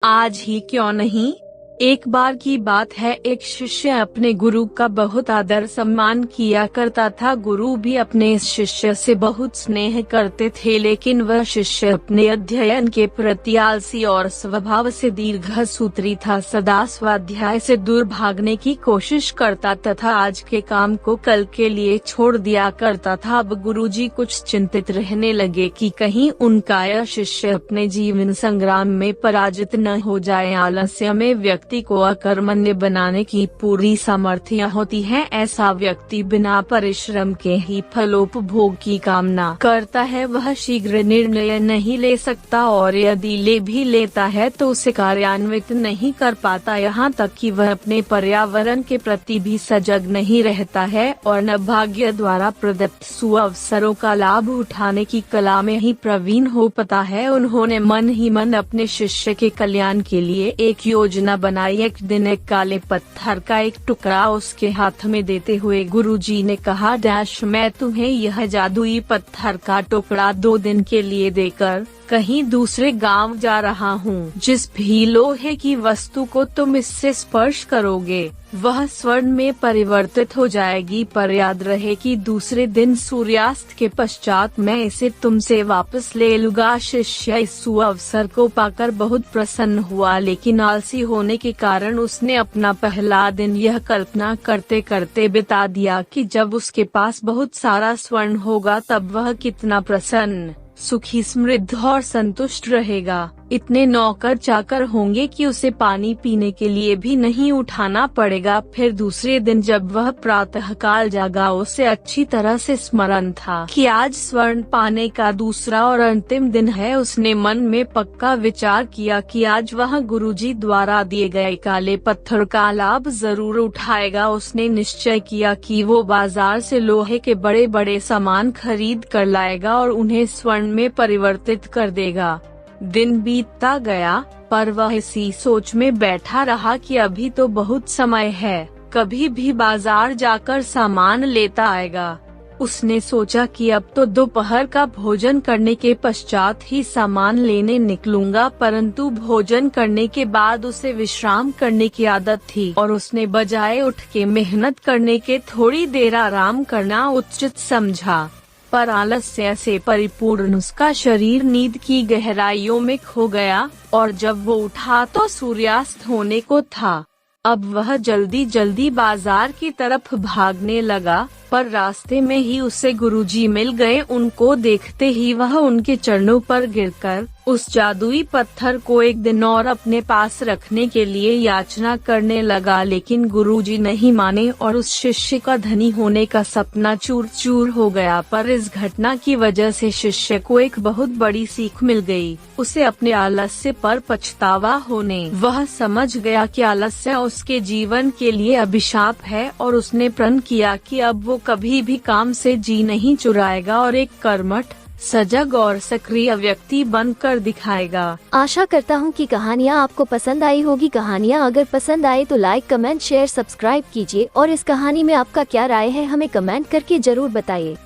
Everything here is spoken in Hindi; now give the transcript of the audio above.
आज ही क्यों नहीं। एक बार की बात है, एक शिष्य अपने गुरु का बहुत आदर सम्मान किया करता था। गुरु भी अपने इस शिष्य से बहुत स्नेह करते थे, लेकिन वह शिष्य अपने अध्ययन के प्रति आलसी और स्वभाव से दीर्घसूत्री था। सदा स्वाध्याय से दूर भागने की कोशिश करता तथा आज के काम को कल के लिए छोड़ दिया करता था। अब गुरुजी कुछ चिंतित रहने लगे कि कहीं उनका यह शिष्य अपने जीवन संग्राम में पराजित न हो जाए। आलस्य में व्यक्ति को अकर्मण्य बनाने की पूरी सामर्थ्य होती है। ऐसा व्यक्ति बिना परिश्रम के ही फलोपभोग की कामना करता है। वह शीघ्र निर्णय नहीं ले सकता और यदि ले भी लेता है तो उसे कार्यान्वित नहीं कर पाता। यहाँ तक कि वह अपने पर्यावरण के प्रति भी सजग नहीं रहता है और न भाग्य द्वारा प्रदत्त सुअवसरों का लाभ उठाने की कला में ही प्रवीण हो पाता है। उन्होंने मन ही मन अपने शिष्य के कल्याण के लिए एक योजना बनाई। एक दिन एक काले पत्थर का एक टुकड़ा उसके हाथ में देते हुए गुरुजी ने कहा, डैश मैं तुम्हें यह जादुई पत्थर का टुकड़ा 2 दिन के लिए देकर कहीं दूसरे गांव जा रहा हूँ। जिस भी लोहे की वस्तु को तुम इससे स्पर्श करोगे वह स्वर्ण में परिवर्तित हो जाएगी, पर याद रहे कि दूसरे दिन सूर्यास्त के पश्चात मैं इसे तुमसे वापस ले लूंगा। शिष्य इस सुअवसर को पाकर बहुत प्रसन्न हुआ, लेकिन आलसी होने के कारण उसने अपना पहला दिन यह कल्पना करते करते बिता दिया कि जब उसके पास बहुत सारा स्वर्ण होगा तब वह कितना प्रसन्न, सुखी, समृद्ध और संतुष्ट रहेगा। इतने नौकर चाकर होंगे कि उसे पानी पीने के लिए भी नहीं उठाना पड़ेगा। फिर दूसरे दिन जब वह प्रातःकाल जागा, उसे अच्छी तरह से स्मरण था कि आज स्वर्ण पाने का दूसरा और अंतिम दिन है। उसने मन में पक्का विचार किया कि आज वह गुरुजी द्वारा दिए गए काले पत्थर का लाभ जरूर उठाएगा। उसने निश्चय किया कि वो बाजार से लोहे के बड़े बड़े सामान खरीद कर लाएगा और उन्हें स्वर्ण में परिवर्तित कर देगा। दिन बीतता गया, पर वह इसी सोच में बैठा रहा कि अभी तो बहुत समय है, कभी भी बाजार जाकर सामान लेता आएगा। उसने सोचा कि अब तो दोपहर का भोजन करने के पश्चात ही सामान लेने निकलूंगा, परंतु भोजन करने के बाद उसे विश्राम करने की आदत थी और उसने बजाय उठ के मेहनत करने के थोड़ी देर आराम करना उचित समझा। पर आलस्य से परिपूर्ण उसका शरीर नींद की गहराइयों में खो गया और जब वो उठा तो सूर्यास्त होने को था। अब वह जल्दी जल्दी बाजार की तरफ भागने लगा, पर रास्ते में ही उसे गुरुजी मिल गए। उनको देखते ही वह उनके चरणों पर गिरकर उस जादुई पत्थर को एक दिन और अपने पास रखने के लिए याचना करने लगा, लेकिन गुरुजी नहीं माने और उस शिष्य का धनी होने का सपना चूर चूर हो गया। पर इस घटना की वजह से शिष्य को एक बहुत बड़ी सीख मिल गई। उसे अपने आलस्य पर पछतावा होने वह समझ गया कि आलस्य उसके जीवन के लिए अभिशाप है और उसने प्रण किया कि अब वो कभी भी काम से जी नहीं चुराएगा और एक कर्मठ, सजग और सक्रिय व्यक्ति बनकर दिखाएगा। आशा करता हूँ कि कहानियाँ आपको पसंद आई होगी। कहानियाँ अगर पसंद आए तो लाइक, कमेंट, शेयर, सब्सक्राइब कीजिए और इस कहानी में आपका क्या राय है हमें कमेंट करके जरूर बताइए।